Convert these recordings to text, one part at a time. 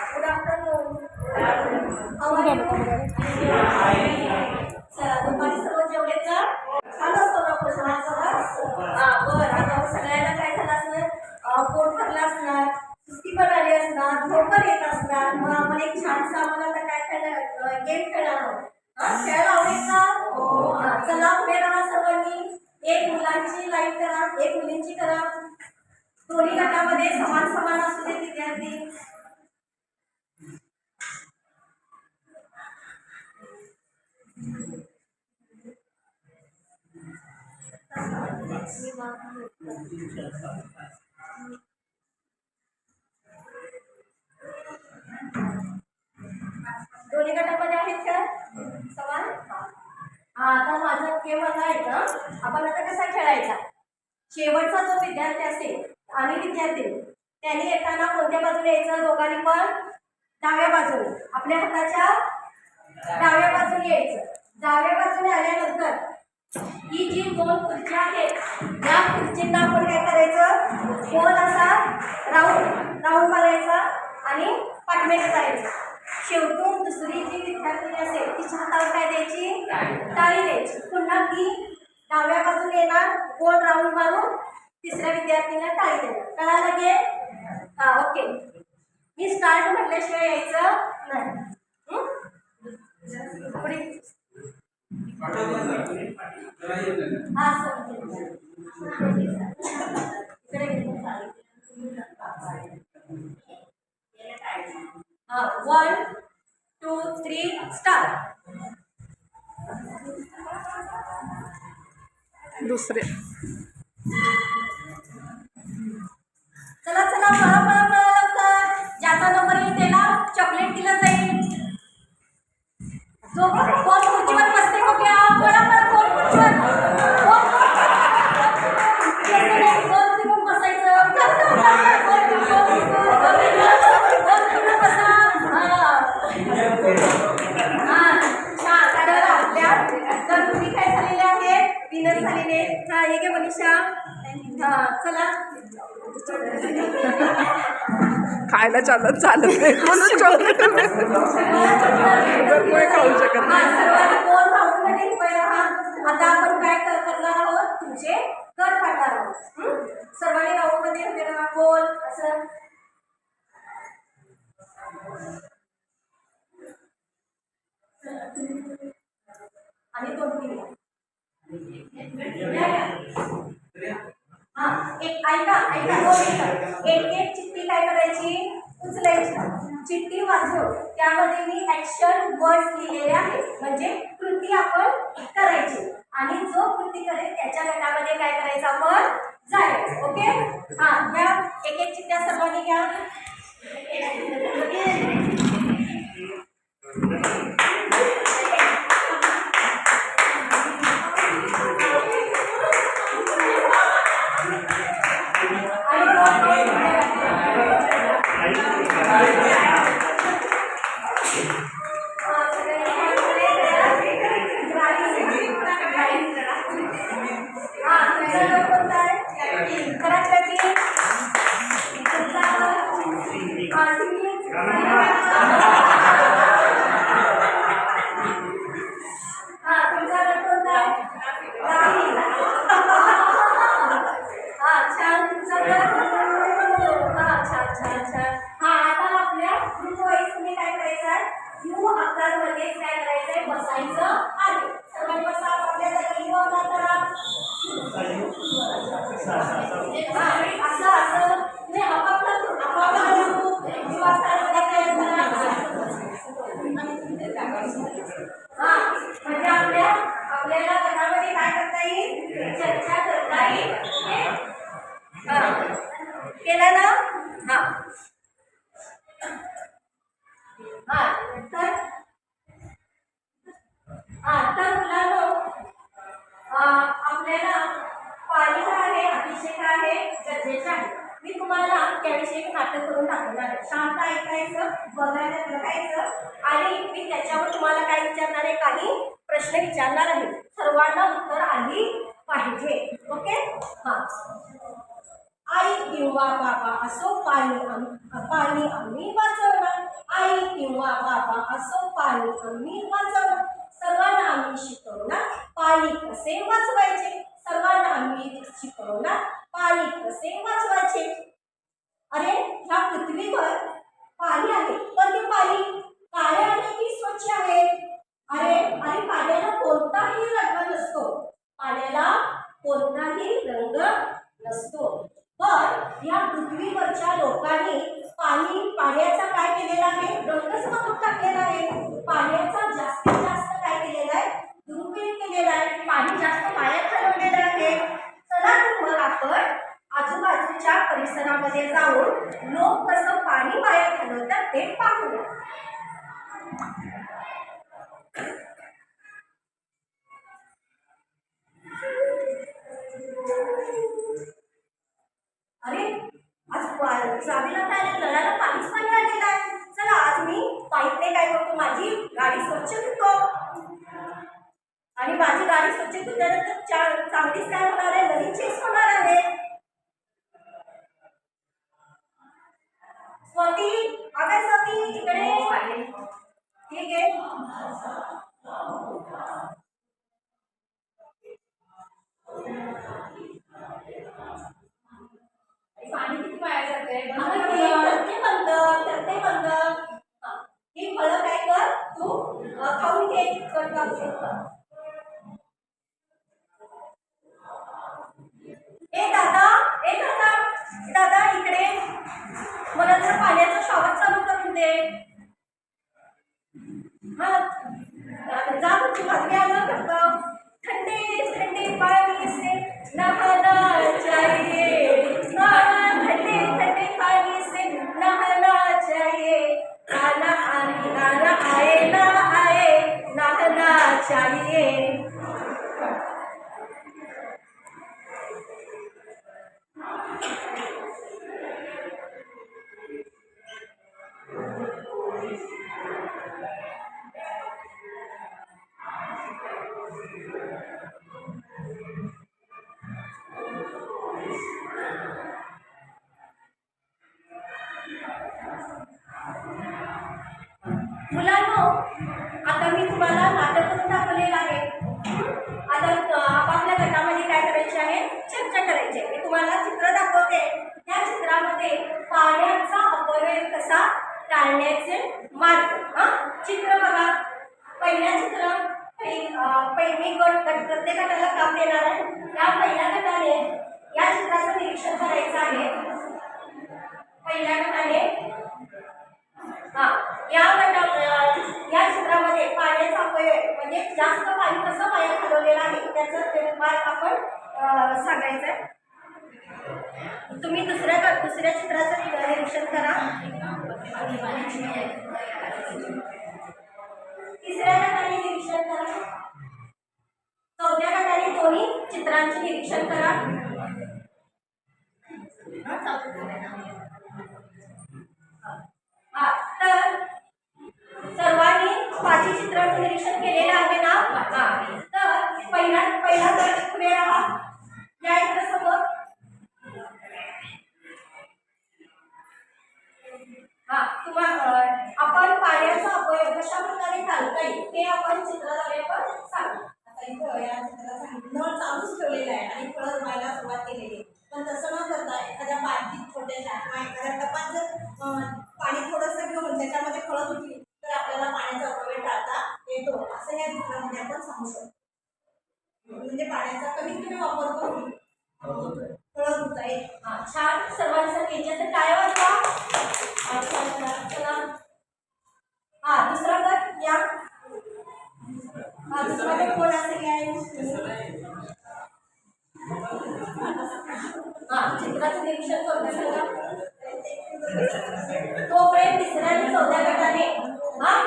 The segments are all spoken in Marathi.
Good afternoon. How are you? चला दुपारी सर्व जेवले का? छान असतो ना प्रश्न बरं आता सगळ्यांना काय झालं असणार पोट भरलं असणार सुस्ती पण आली असणार झोप पण येत असणार मग आपण एक छानसा आम्हाला आता काय खेळणार गेम खेळणार आहोत खेळायला आवडेल का? चला उभे राहा सर्वांनी एक मुलांची लाईन करा एक मुलींची करा दोन्ही गटामध्ये समान समान असू दे विद्यार्थी दोन्ही गटामध्ये आहेत का समान आता माझा खेळ असा आहे का आपण आता कसा खेळायचा शेवटचा जो विद्यार्थी असेल आणि विद्यार्थी त्यांनी येताना कोणत्या बाजूने यायचं दोघांनी पण डाव्या बाजूने आपल्या हाताच्या डाव्या बाजूने यायचं डाव्या बाजूने आल्यानंतर ही जी दोन खुर्च्या आहेत या खुर्चींना आपण काय करायचं गोल असा राऊंड मारायचा आणि पाठीमागे जायचं शेवटून दुसरी जी विद्यार्थी असेल तिच्या हातावर काय द्यायची टाळी द्यायची पुन्हा ती डाव्या बाजूने येणार गोल राऊंड मारून तिसऱ्या विद्यार्थीला टाळी देणार कळालं की ओके मी स्टार्ट म्हटल्याशिवाय यायचं नाही वन टू थ्री स्टार्ट दुसरे चला चला पळा लवकर ज्याचा नंबर येईल त्याला चॉकलेट दिलं जाईल जो कोण खुर्चीवर बसते हो क्या पळा कोण खुर्चीवर कोण तिकडून बसायचं छान आता आपल्या तर तुम्ही काय झालेले आहेत विनर झालेले हे घे मनीषा चला खायला चालत नाही म्हणून चॉकलेट खाऊ शकत नाही आता आपण काय करणार आहोत तुमचे कर काढणार आहोत सर्वांनी राऊंड मध्ये उभे राहा गोल असं आणि दोन तीन एक ऐका एक चिठ्ठी काय करायची उचलायची चिठ्ठी वाचून त्यामध्ये मी ऍक्शन वर्ड्स लिहिलेले आहेत म्हणजे कृती आपण करायची आणि जो कृती करेल त्याच्या गटामध्ये काय करायचं आपण जायचं ओके घ्या एक चिठ्ठ्या सर्वांनी घ्या म्हणजे आपल्याला गटामध्ये काय करता येईल चर्चा करता येईल केलं ना तर मुलांनो आपल्याला पाणी आहे अतिशय आहे गरजेचं आहे मी तुम्हाला त्याविषयी एक नाटक करून दाखवणार आहे शांत ऐकायचं बघायचं आणि मी त्याच्यावर तुम्हाला काय विचारणार आहे काही प्रश्न विचारणार आहे सर्वांना उत्तर आली पाहिजे ओके आई किंवा बाबा असो पाणी आम्ही वाचवणार बाबा असो पाणी आम्ही वाचवलं. सर्वांना आम्ही शिकवणार पाणी कसे वाचवायचे. सर्वांना आम्ही शिकवणार पाणी कसे वाचवायचे. अरे ह्या पृथ्वीवर पाणी आहे, पण ते पाणी काळे आहे की स्वच्छ आहे. अरे अरे पाण्याला कोणताही रंग नसतो. पाण्याला कोणताही रंग नसतो. पण या पृथ्वीवरच्या लोकांनी पाण्याचा काय केलेला आहे, रंगच बदलून टाकलेला आहे. पाण्याचा जास्तीत जास्त काय केलेला आहे, दुरुपयोग केलेला आहे. पाणी जास्त वाया घालवलेलं आहे. चला तर मग आपण आजूबाजूच्या परिसरामध्ये जाऊन लोक कसं पाणी वाया घालवतात ते पाहूया. अरे आज चावीला काय नळाला पाणीच पाणी आलेलं आहे. चला आज मी पाईपने काय करतो, माझी गाडी स्वच्छ धुतो. आणि माझी गाडी स्वच्छ धुतल्यानंतर चांगलीच काय होणार आहे, नवीन चेस होणार आहे. स्वाती अगं स्वाती इकडे. ठीक आहे. पाणी किती वाया जाते. करते बंद. ही फळं काय कर तू खाऊन घे. ए दादा इकडे. मला जर पाण्याचा शॉवर चालू करून दे. हा जा तू माझी आलं करतं. ठंडे ठंडे पानी से नहाना चाहिए. ठंडे ठंडे पानी से नहाना चाहिए. आना आए ना आए नहाना चाहिए. मुलांनो, आता मी तुम्हाला नाटक करून दाखवलेलं आहे. आता आपापल्या गटामध्ये काय करायचे आहे, चर्चा करायची आहे. मी तुम्हाला चित्र दाखवते. त्या चित्रामध्ये पाण्याचा अपव्यय कसा टाळण्याचे मार्ग. चित्र बघा. पहिल्या चित्र पहिली गट प्रत्येक गटाला काम देणार आहे. या पहिल्या गटाने या चित्राचं निरीक्षण करायचं आहे. पहिल्या गटाने या चित्रामध्ये पाण्याचा अपव्यय म्हणजे जास्त पाणी कसं वाया घालवलेलं आहे त्याचं मार्ग आपण सांगायचं. तुम्ही दुसऱ्या चित्राचं निरीक्षण करा. तिसऱ्या गटाने निरीक्षण करा. चौथ्या गटाने दोन्ही चित्रांचे निरीक्षण करा. तर सर्वांनी 5 चित्रांचं निरीक्षण केलेलं आहे ना. तर पहिला गट पुढे राहा. या इकडे समोर. आपण पाण्याचा अपव्यय कशा प्रकारे टाळता येईल हे आपण चित्राद्वारे आपण सांगू. आता इथं या चित्रात सांगितलं नळ चालूच ठेवलेला आहे आणि फळं धुवायला सुरुवात केलेली आहे. पण तसं न करता एखाद्या बादलीत छोट्याशा किंवा एखाद्या टपात जर पाणी थोडंसं घेऊन त्याच्यामध्ये फळं धुतली तर आपल्याला पाण्याचा अपव्यय टाळता येतो असं या चित्रामध्ये आपण सांगू शकतो. म्हणजे पाण्याचा कमीत कमी वापर करून फळं धुता येईल. छान. सर्वांसाठी याच्यात काय वाटतं. चला दुसरा गट या. दुसरा गट कोण असेल चित्राचं निरीक्षण करून सांगा. तोपर्यंत तिसऱ्या आणि चौथ्या गटाने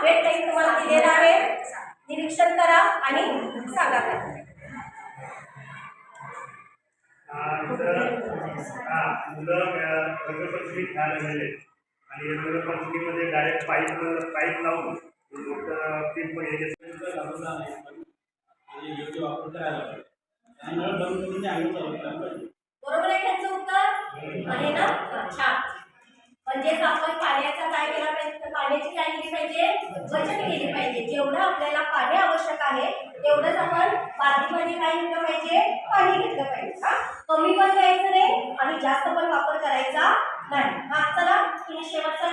वेट टाईम तुम्हाला दिलेला आहे. निरीक्षण करा आणि सांगा. मुलं रंगपंचमी खेळायला गेले आणि रंगपंचमीमध्ये डायरेक्ट पाईप लावून योग्य वापर करायला पाहिजे आणि नळ बंद करून आम्ही चालू करायला पाहिजे. बरोबर आहे त्यांचं उत्तर आहे ना. छान. म्हणजेच आपण पाण्याचा काय केला पाहिजे, पाण्याची काय केली पाहिजे, बचत केली पाहिजे. जेवढं आपल्याला पाणी आवश्यक आहे तेवढंच आपण बादलीमध्ये काय घेतलं पाहिजे, पाणी घेतलं पाहिजे. हा, कमी पण घ्यायचं नाही आणि जास्त पण वापर करायचा नाही. हा, चला तुम्ही शेवटचा